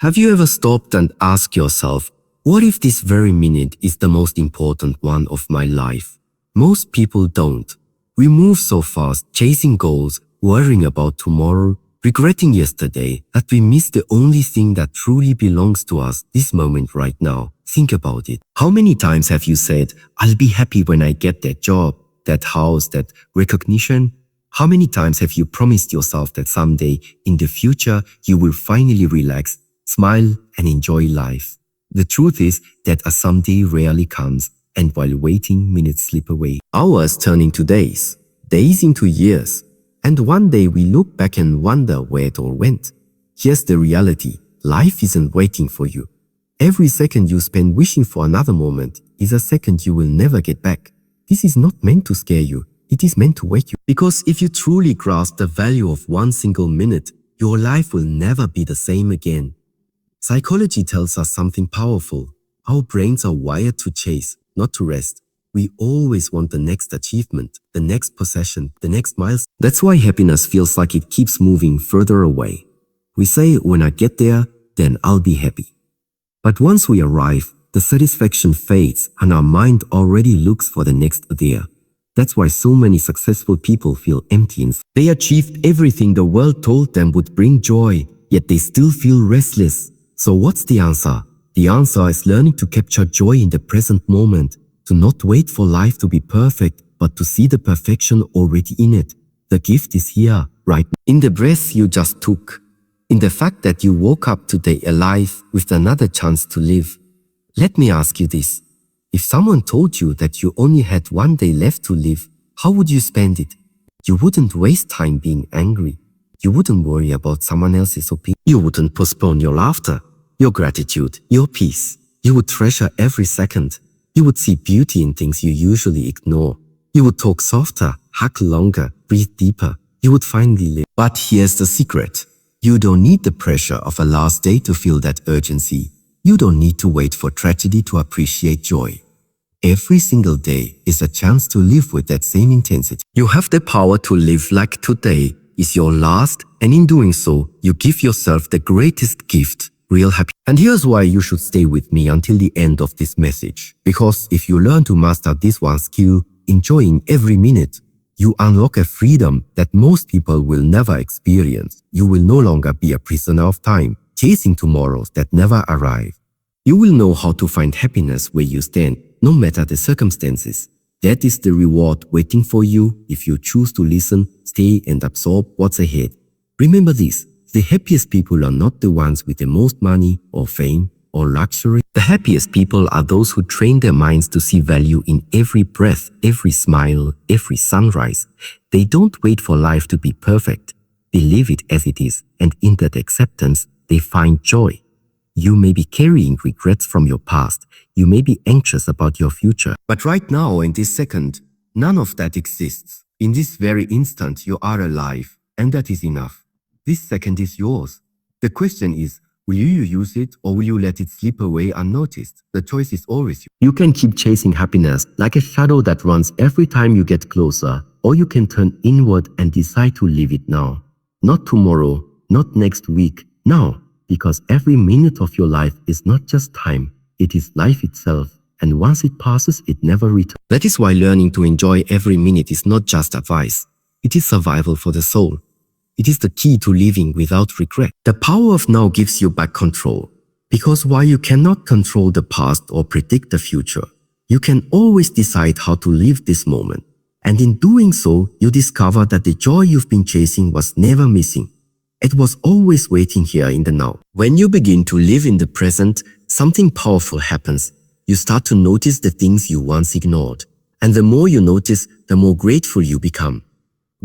Have you ever stopped and asked yourself, what if this very minute is the most important one of my life? Most people don't. We move so fast, chasing goals, worrying about tomorrow, regretting yesterday, that we miss the only thing that truly belongs to us this moment right now. Think about it. How many times have you said, I'll be happy when I get that job, that house, that recognition? How many times have you promised yourself that someday in the future you will finally relax, smile and enjoy life? The truth is that a someday rarely comes, and while waiting, minutes slip away. Hours turn into days, days into years, and one day we look back and wonder where it all went. Here's the reality. Life isn't waiting for you. Every second you spend wishing for another moment is a second you will never get back. This is not meant to scare you. It is meant to wake you. Because if you truly grasp the value of one single minute, your life will never be the same again. Psychology tells us something powerful. Our brains are wired to chase, not to rest. We always want the next achievement, the next possession, the next milestone. That's why happiness feels like it keeps moving further away. We say, when I get there, then I'll be happy. But once we arrive, the satisfaction fades and our mind already looks for the next there. That's why so many successful people feel empty inside. They achieved everything the world told them would bring joy, yet they still feel restless. So what's the answer? The answer is learning to capture joy in the present moment, to not wait for life to be perfect, but to see the perfection already in it. The gift is here, right now. In the breath you just took, in the fact that you woke up today alive with another chance to live. Let me ask you this. If someone told you that you only had one day left to live, how would you spend it? You wouldn't waste time being angry. You wouldn't worry about someone else's opinion. You wouldn't postpone your laughter, your gratitude, your peace. You would treasure every second. You would see beauty in things you usually ignore. You would talk softer, hug longer, breathe deeper. You would finally live. But here's the secret. You don't need the pressure of a last day to feel that urgency. You don't need to wait for tragedy to appreciate joy. Every single day is a chance to live with that same intensity. You have the power to live like today is your last, and in doing so, you give yourself the greatest gift, real happiness. And here's why you should stay with me until the end of this message. Because if you learn to master this one skill, enjoying every minute, you unlock a freedom that most people will never experience. You will no longer be a prisoner of time, chasing tomorrows that never arrive. You will know how to find happiness where you stand, no matter the circumstances. That is the reward waiting for you if you choose to listen, stay and absorb what's ahead. Remember this, the happiest people are not the ones with the most money or fame or luxury. The happiest people are those who train their minds to see value in every breath, every smile, every sunrise. They don't wait for life to be perfect. They live it as it is, and in that acceptance, they find joy. You may be carrying regrets from your past. You may be anxious about your future. But right now, in this second, none of that exists. In this very instant, you are alive, and that is enough. This second is yours. The question is, will you use it or will you let it slip away unnoticed? The choice is always yours. You can keep chasing happiness like a shadow that runs every time you get closer, or you can turn inward and decide to live it now. Not tomorrow, not next week, now. Because every minute of your life is not just time, it is life itself, and once it passes, it never returns. That is why learning to enjoy every minute is not just advice. It is survival for the soul. It is the key to living without regret. The power of now gives you back control. Because while you cannot control the past or predict the future, you can always decide how to live this moment. And in doing so, you discover that the joy you've been chasing was never missing. It was always waiting here in the now. When you begin to live in the present, something powerful happens. You start to notice the things you once ignored. And the more you notice, the more grateful you become.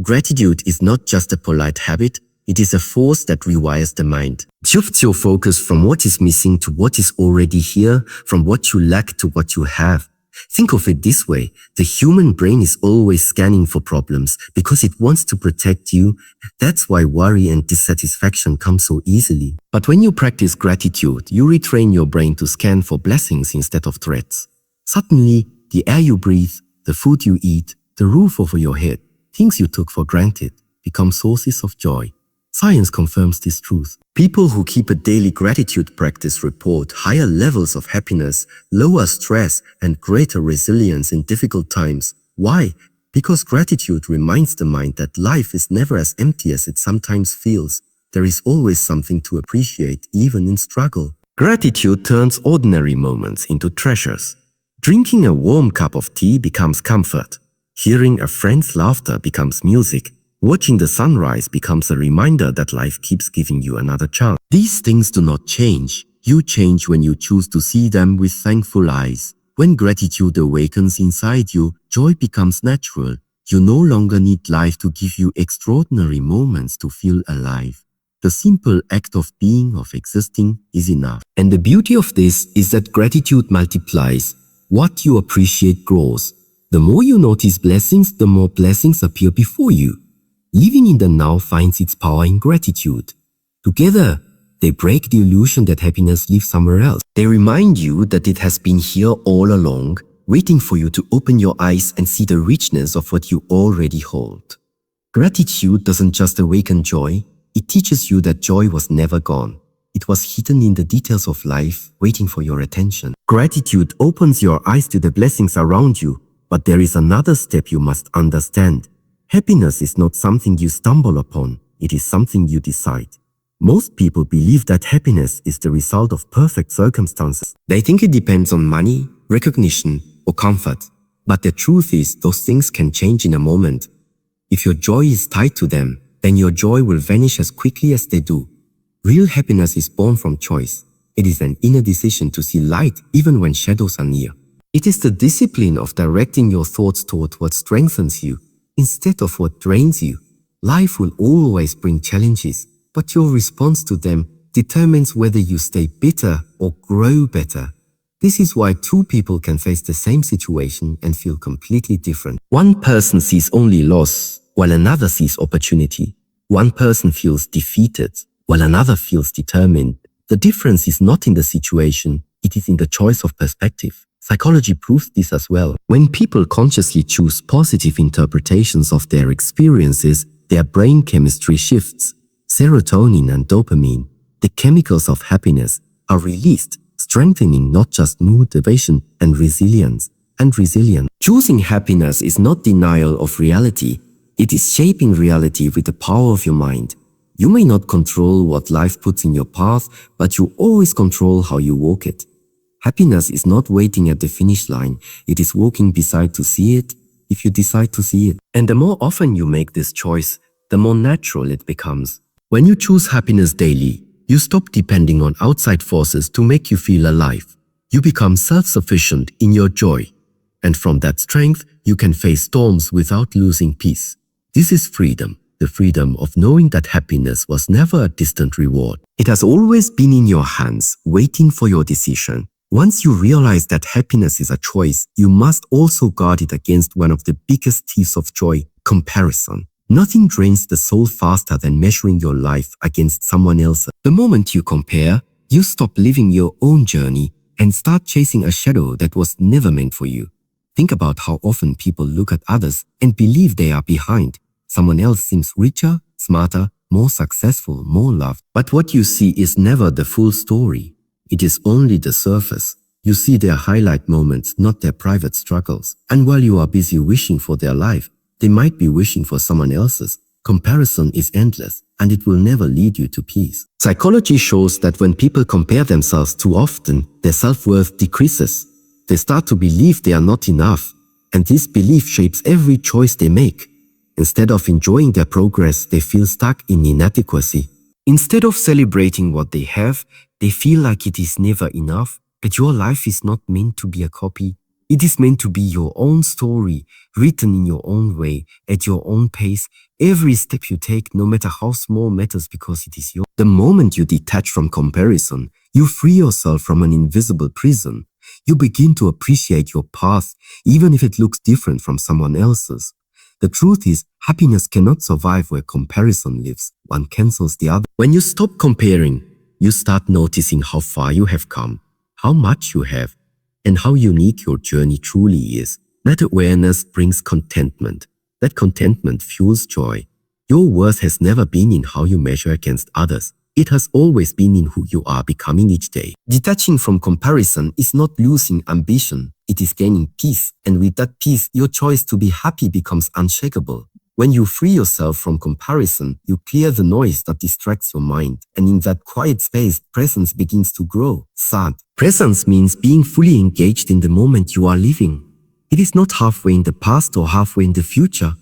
Gratitude is not just a polite habit, it is a force that rewires the mind. It shifts your focus from what is missing to what is already here, from what you lack to what you have. Think of it this way, the human brain is always scanning for problems because it wants to protect you. That's why worry and dissatisfaction come so easily. But when you practice gratitude, you retrain your brain to scan for blessings instead of threats. Suddenly, the air you breathe, the food you eat, the roof over your head, things you took for granted, become sources of joy. Science confirms this truth. People who keep a daily gratitude practice report higher levels of happiness, lower stress, and greater resilience in difficult times. Why? Because gratitude reminds the mind that life is never as empty as it sometimes feels. There is always something to appreciate, even in struggle. Gratitude turns ordinary moments into treasures. Drinking a warm cup of tea becomes comfort. Hearing a friend's laughter becomes music. Watching the sunrise becomes a reminder that life keeps giving you another chance. These things do not change. You change when you choose to see them with thankful eyes. When gratitude awakens inside you, joy becomes natural. You no longer need life to give you extraordinary moments to feel alive. The simple act of being, of existing, is enough. And the beauty of this is that gratitude multiplies. What you appreciate grows. The more you notice blessings, the more blessings appear before you. Living in the now finds its power in gratitude. Together, they break the illusion that happiness lives somewhere else. They remind you that it has been here all along, waiting for you to open your eyes and see the richness of what you already hold. Gratitude doesn't just awaken joy, it teaches you that joy was never gone. It was hidden in the details of life, waiting for your attention. Gratitude opens your eyes to the blessings around you, but there is another step you must understand. Happiness is not something you stumble upon, it is something you decide. Most people believe that happiness is the result of perfect circumstances. They think it depends on money, recognition, or comfort. But the truth is, those things can change in a moment. If your joy is tied to them, then your joy will vanish as quickly as they do. Real happiness is born from choice. It is an inner decision to see light even when shadows are near. It is the discipline of directing your thoughts toward what strengthens you, instead of what drains you. Life will always bring challenges, but your response to them determines whether you stay bitter or grow better. This is why two people can face the same situation and feel completely different. One person sees only loss, while another sees opportunity. One person feels defeated, while another feels determined. The difference is not in the situation, it is in the choice of perspective. Psychology proves this as well. When people consciously choose positive interpretations of their experiences, their brain chemistry shifts. Serotonin and dopamine, the chemicals of happiness, are released, strengthening not just motivation and resilience. Choosing happiness is not denial of reality. It is shaping reality with the power of your mind. You may not control what life puts in your path, but you always control how you walk it. Happiness is not waiting at the finish line, it is walking beside to see it, if you decide to see it. And the more often you make this choice, the more natural it becomes. When you choose happiness daily, you stop depending on outside forces to make you feel alive. You become self-sufficient in your joy. And from that strength, you can face storms without losing peace. This is freedom, the freedom of knowing that happiness was never a distant reward. It has always been in your hands, waiting for your decision. Once you realize that happiness is a choice, you must also guard it against one of the biggest thieves of joy, comparison. Nothing drains the soul faster than measuring your life against someone else's. The moment you compare, you stop living your own journey and start chasing a shadow that was never meant for you. Think about how often people look at others and believe they are behind. Someone else seems richer, smarter, more successful, more loved. But what you see is never the full story. It is only the surface. You see their highlight moments, not their private struggles. And while you are busy wishing for their life, they might be wishing for someone else's. Comparison is endless, and it will never lead you to peace. Psychology shows that when people compare themselves too often, their self-worth decreases. They start to believe they are not enough, and this belief shapes every choice they make. Instead of enjoying their progress, they feel stuck in inadequacy. Instead of celebrating what they have, they feel like it is never enough, but your life is not meant to be a copy. It is meant to be your own story, written in your own way, at your own pace. Every step you take, no matter how small, matters because it is yours. The moment you detach from comparison, you free yourself from an invisible prison. You begin to appreciate your path, even if it looks different from someone else's. The truth is, happiness cannot survive where comparison lives. One cancels the other. When you stop comparing, you start noticing how far you have come, how much you have, and how unique your journey truly is. That awareness brings contentment. That contentment fuels joy. Your worth has never been in how you measure against others. It has always been in who you are becoming each day. Detaching from comparison is not losing ambition, it is gaining peace. And with that peace, your choice to be happy becomes unshakable. When you free yourself from comparison, you clear the noise that distracts your mind. And in that quiet space, presence begins to grow. Sad. Presence means being fully engaged in the moment you are living. It is not halfway in the past or halfway in the future.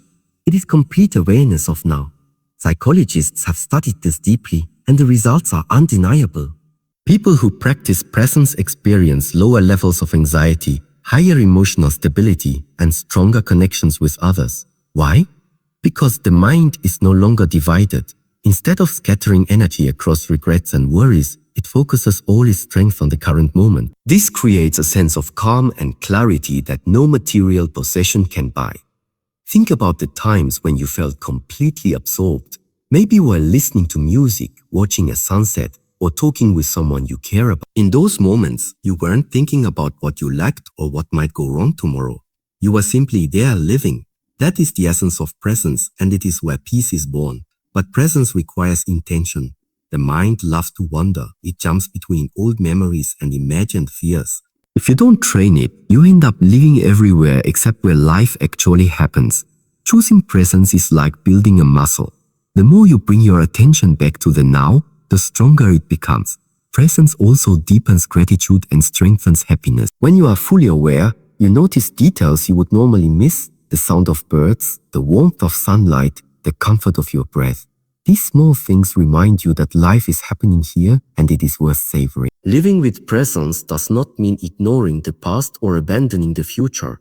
It is complete awareness of now. Psychologists have studied this deeply, and the results are undeniable. People who practice presence experience lower levels of anxiety, higher emotional stability, and stronger connections with others. Why? Because the mind is no longer divided. Instead of scattering energy across regrets and worries, it focuses all its strength on the current moment. This creates a sense of calm and clarity that no material possession can buy. Think about the times when you felt completely absorbed. Maybe while listening to music, watching a sunset, or talking with someone you care about. In those moments, you weren't thinking about what you lacked or what might go wrong tomorrow. You were simply there living. That is the essence of presence, and it is where peace is born. But presence requires intention. The mind loves to wander. It jumps between old memories and imagined fears. If you don't train it, you end up living everywhere except where life actually happens. Choosing presence is like building a muscle. The more you bring your attention back to the now, the stronger it becomes. Presence also deepens gratitude and strengthens happiness. When you are fully aware, you notice details you would normally miss: the sound of birds, the warmth of sunlight, the comfort of your breath. These small things remind you that life is happening here and it is worth savoring. Living with presence does not mean ignoring the past or abandoning the future.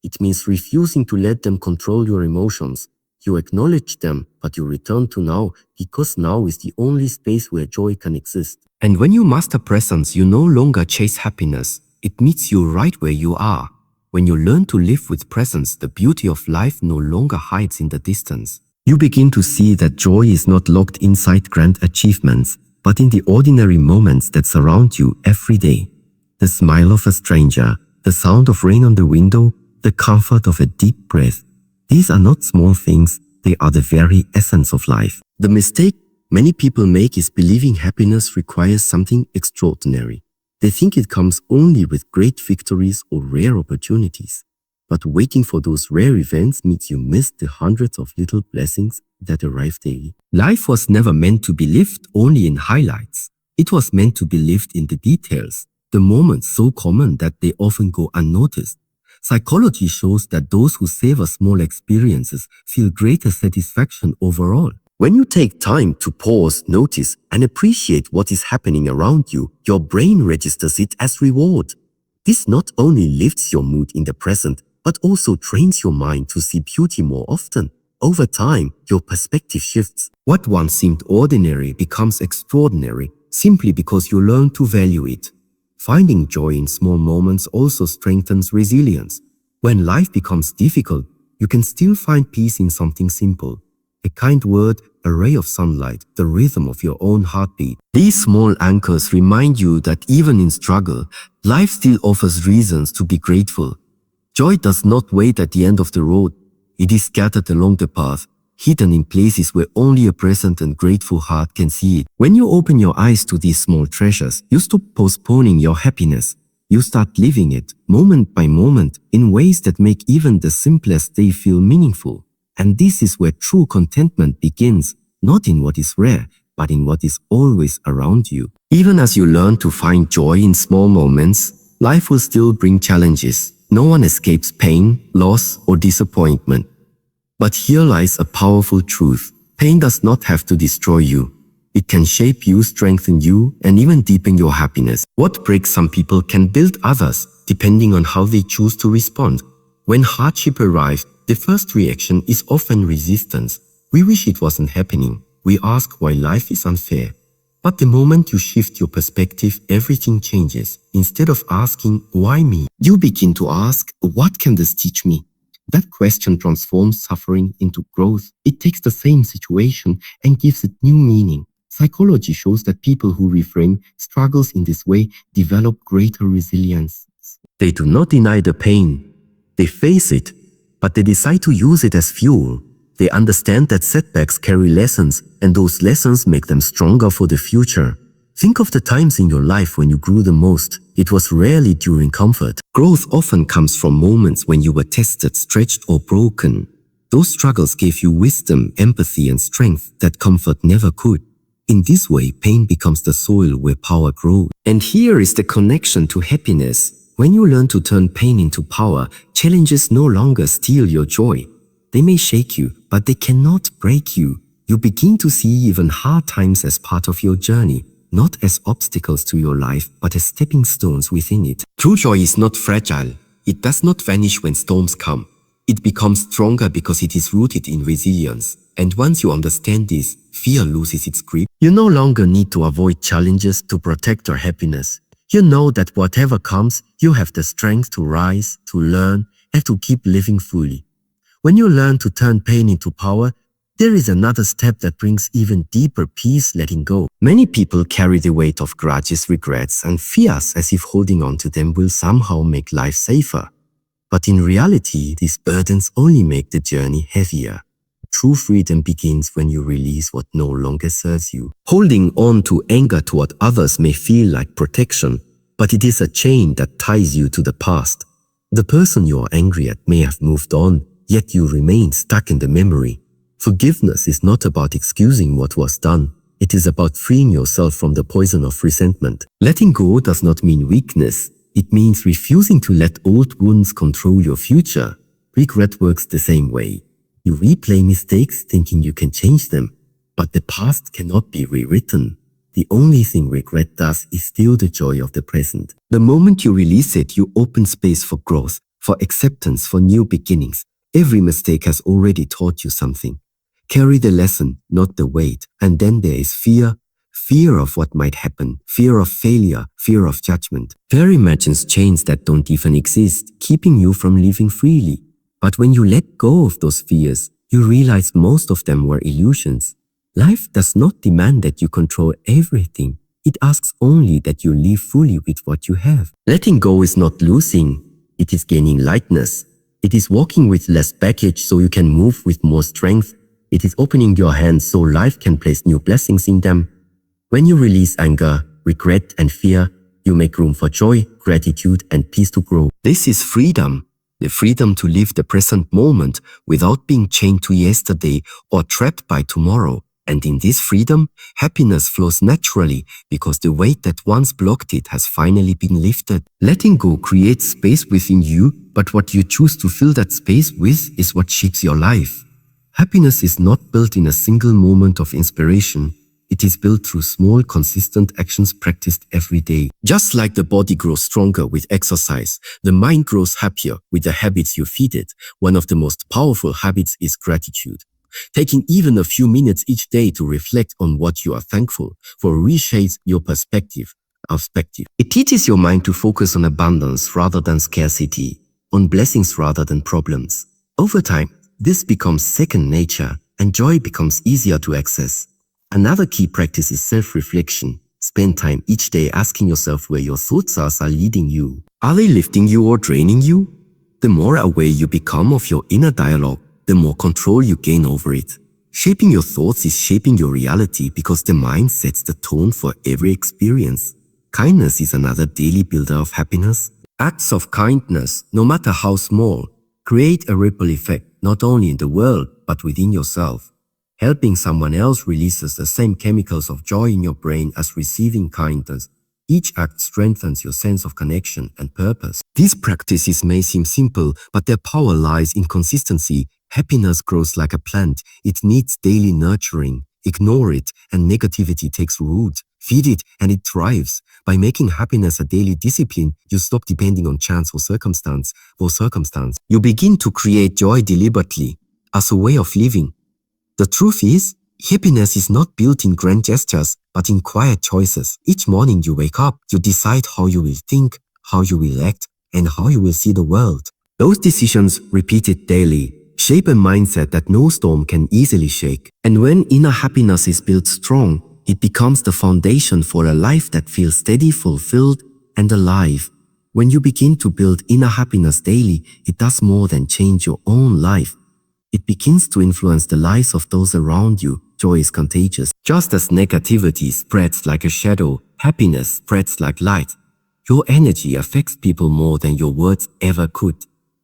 It means refusing to let them control your emotions. You acknowledge them, but you return to now, because now is the only space where joy can exist. And when you master presence, you no longer chase happiness. It meets you right where you are. When you learn to live with presence, the beauty of life no longer hides in the distance. You begin to see that joy is not locked inside grand achievements, but in the ordinary moments that surround you every day. The smile of a stranger, the sound of rain on the window, the comfort of a deep breath. These are not small things, they are the very essence of life. The mistake many people make is believing happiness requires something extraordinary. They think it comes only with great victories or rare opportunities. But waiting for those rare events means you miss the hundreds of little blessings that arrive daily. Life was never meant to be lived only in highlights. It was meant to be lived in the details, the moments so common that they often go unnoticed. Psychology shows that those who savor small experiences feel greater satisfaction overall. When you take time to pause, notice, and appreciate what is happening around you, your brain registers it as reward. This not only lifts your mood in the present, but also trains your mind to see beauty more often. Over time, your perspective shifts. What once seemed ordinary becomes extraordinary simply because you learn to value it. Finding joy in small moments also strengthens resilience. When life becomes difficult, you can still find peace in something simple. A kind word, a ray of sunlight, the rhythm of your own heartbeat. These small anchors remind you that even in struggle, life still offers reasons to be grateful. Joy does not wait at the end of the road. It is scattered along the path, hidden in places where only a present and grateful heart can see it. When you open your eyes to these small treasures, you stop postponing your happiness. You start living it, moment by moment, in ways that make even the simplest day feel meaningful. And this is where true contentment begins, not in what is rare, but in what is always around you. Even as you learn to find joy in small moments, life will still bring challenges. No one escapes pain, loss, or disappointment. But here lies a powerful truth. Pain does not have to destroy you. It can shape you, strengthen you, and even deepen your happiness. What breaks some people can build others, depending on how they choose to respond. When hardship arrives, the first reaction is often resistance. We wish it wasn't happening. We ask why life is unfair. But the moment you shift your perspective, everything changes. Instead of asking, why me? You begin to ask, what can this teach me? That question transforms suffering into growth. It takes the same situation and gives it new meaning. Psychology shows that people who reframe struggles in this way develop greater resilience. They do not deny the pain. They face it, but they decide to use it as fuel. They understand that setbacks carry lessons, and those lessons make them stronger for the future. Think of the times in your life when you grew the most. It was rarely during comfort. Growth often comes from moments when you were tested, stretched, or broken. Those struggles gave you wisdom, empathy, and strength that comfort never could. In this way, pain becomes the soil where power grows. And here is the connection to happiness. When you learn to turn pain into power, challenges no longer steal your joy. They may shake you, but they cannot break you. You begin to see even hard times as part of your journey, not as obstacles to your life, but as stepping stones within it. True joy is not fragile. It does not vanish when storms come. It becomes stronger because it is rooted in resilience. And once you understand this, fear loses its grip. You no longer need to avoid challenges to protect your happiness. You know that whatever comes, you have the strength to rise, to learn, and to keep living fully. When you learn to turn pain into power, there is another step that brings even deeper peace: letting go. Many people carry the weight of grudges, regrets, and fears as if holding on to them will somehow make life safer. But in reality, these burdens only make the journey heavier. True freedom begins when you release what no longer serves you. Holding on to anger toward others may feel like protection, but it is a chain that ties you to the past. The person you are angry at may have moved on, yet you remain stuck in the memory. Forgiveness is not about excusing what was done. It is about freeing yourself from the poison of resentment. Letting go does not mean weakness. It means refusing to let old wounds control your future. Regret works the same way. You replay mistakes thinking you can change them, but the past cannot be rewritten. The only thing regret does is steal the joy of the present. The moment you release it, you open space for growth, for acceptance, for new beginnings. Every mistake has already taught you something. Carry the lesson, not the weight. And then there is fear. Fear of what might happen, fear of failure, fear of judgment. Fear imagines chains that don't even exist, keeping you from living freely. But when you let go of those fears, you realize most of them were illusions. Life does not demand that you control everything. It asks only that you live fully with what you have. Letting go is not losing. It is gaining lightness. It is walking with less baggage so you can move with more strength. It is opening your hands so life can place new blessings in them. When you release anger, regret, and fear, you make room for joy, gratitude, and peace to grow. This is freedom. The freedom to live the present moment without being chained to yesterday or trapped by tomorrow. And in this freedom, happiness flows naturally because the weight that once blocked it has finally been lifted. Letting go creates space within you, but what you choose to fill that space with is what shapes your life. Happiness is not built in a single moment of inspiration. It is built through small, consistent actions practiced every day. Just like the body grows stronger with exercise, the mind grows happier with the habits you feed it. One of the most powerful habits is gratitude. Taking even a few minutes each day to reflect on what you are thankful for reshapes your perspective. It teaches your mind to focus on abundance rather than scarcity, on blessings rather than problems. Over time, this becomes second nature, and joy becomes easier to access. Another key practice is self-reflection. Spend time each day asking yourself where your thoughts are leading you. Are they lifting you or draining you? The more aware you become of your inner dialogue, the more control you gain over it. Shaping your thoughts is shaping your reality because the mind sets the tone for every experience. Kindness is another daily builder of happiness. Acts of kindness, no matter how small, create a ripple effect not only in the world but within yourself. Helping someone else releases the same chemicals of joy in your brain as receiving kindness. Each act strengthens your sense of connection and purpose. These practices may seem simple, but their power lies in consistency. Happiness grows like a plant. It needs daily nurturing. Ignore it, and negativity takes root. Feed it, and it thrives. By making happiness a daily discipline, you stop depending on chance or circumstance. You begin to create joy deliberately, as a way of living. The truth is, happiness is not built in grand gestures, but in quiet choices. Each morning you wake up, you decide how you will think, how you will act, and how you will see the world. Those decisions, repeated daily, shape a mindset that no storm can easily shake. And when inner happiness is built strong, it becomes the foundation for a life that feels steady, fulfilled, and alive. When you begin to build inner happiness daily, it does more than change your own life. It begins to influence the lives of those around you. Joy is contagious. Just as negativity spreads like a shadow, happiness spreads like light. Your energy affects people more than your words ever could.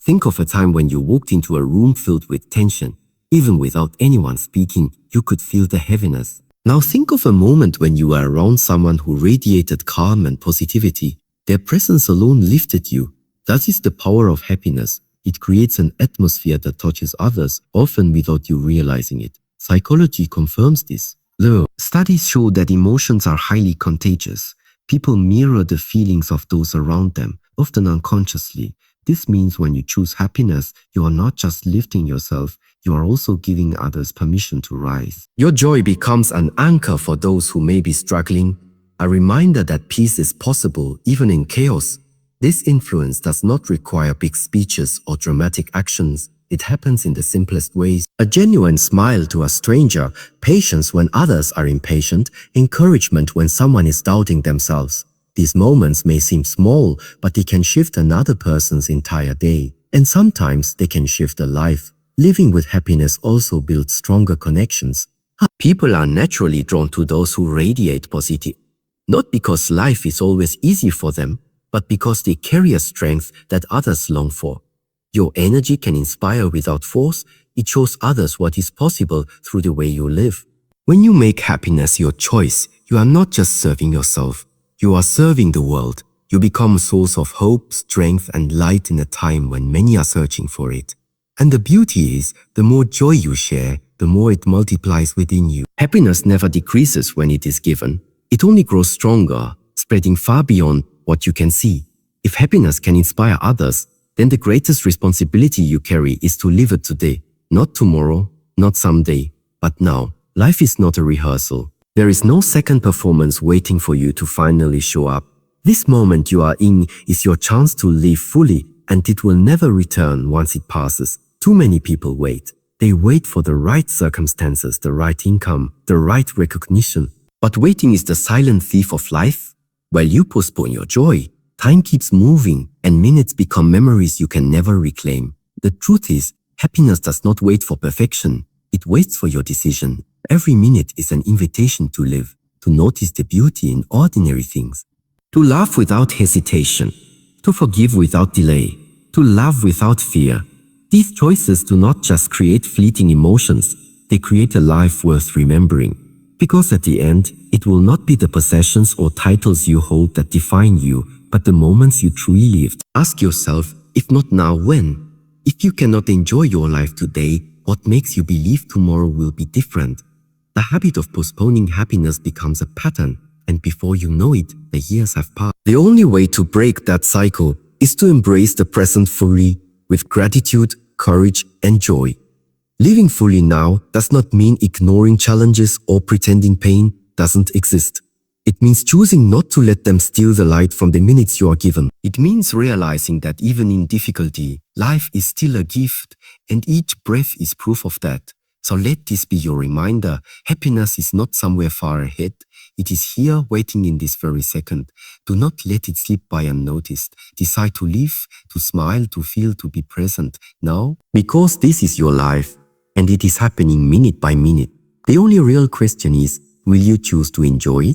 Think of a time when you walked into a room filled with tension. Even without anyone speaking, you could feel the heaviness. Now think of a moment when you were around someone who radiated calm and positivity. Their presence alone lifted you. That is the power of happiness. It creates an atmosphere that touches others, often without you realizing it. Psychology confirms this. Look, studies show that emotions are highly contagious. People mirror the feelings of those around them, often unconsciously. This means when you choose happiness, you are not just lifting yourself, you are also giving others permission to rise. Your joy becomes an anchor for those who may be struggling, a reminder that peace is possible even in chaos. This influence does not require big speeches or dramatic actions. It happens in the simplest ways. A genuine smile to a stranger, patience when others are impatient, encouragement when someone is doubting themselves. These moments may seem small, but they can shift another person's entire day. And sometimes they can shift a life. Living with happiness also builds stronger connections. People are naturally drawn to those who radiate positivity. Not because life is always easy for them, but because they carry a strength that others long for. Your energy can inspire without force. It shows others what is possible through the way you live. When you make happiness your choice, you are not just serving yourself. You are serving the world. You become a source of hope, strength, and light in a time when many are searching for it. And the beauty is, the more joy you share, the more it multiplies within you. Happiness never decreases when it is given. It only grows stronger, spreading far beyond what you can see. If happiness can inspire others, then the greatest responsibility you carry is to live it today. Not tomorrow, not someday, but now. Life is not a rehearsal. There is no second performance waiting for you to finally show up. This moment you are in is your chance to live fully, and it will never return once it passes. Too many people wait. They wait for the right circumstances, the right income, the right recognition. But waiting is the silent thief of life. While you postpone your joy, time keeps moving and minutes become memories you can never reclaim. The truth is, happiness does not wait for perfection. It waits for your decision. Every minute is an invitation to live, to notice the beauty in ordinary things, to laugh without hesitation, to forgive without delay, to love without fear. These choices do not just create fleeting emotions, they create a life worth remembering. Because at the end, it will not be the possessions or titles you hold that define you, but the moments you truly lived. Ask yourself, if not now, when? If you cannot enjoy your life today, what makes you believe tomorrow will be different? The habit of postponing happiness becomes a pattern, and before you know it, the years have passed. The only way to break that cycle is to embrace the present fully, with gratitude, courage, and joy. Living fully now does not mean ignoring challenges or pretending pain doesn't exist. It means choosing not to let them steal the light from the minutes you are given. It means realizing that even in difficulty, life is still a gift, and each breath is proof of that. So let this be your reminder. Happiness is not somewhere far ahead. It is here waiting in this very second. Do not let it slip by unnoticed. Decide to live, to smile, to feel, to be present now, because this is your life. And it is happening minute by minute. The only real question is, will you choose to enjoy it?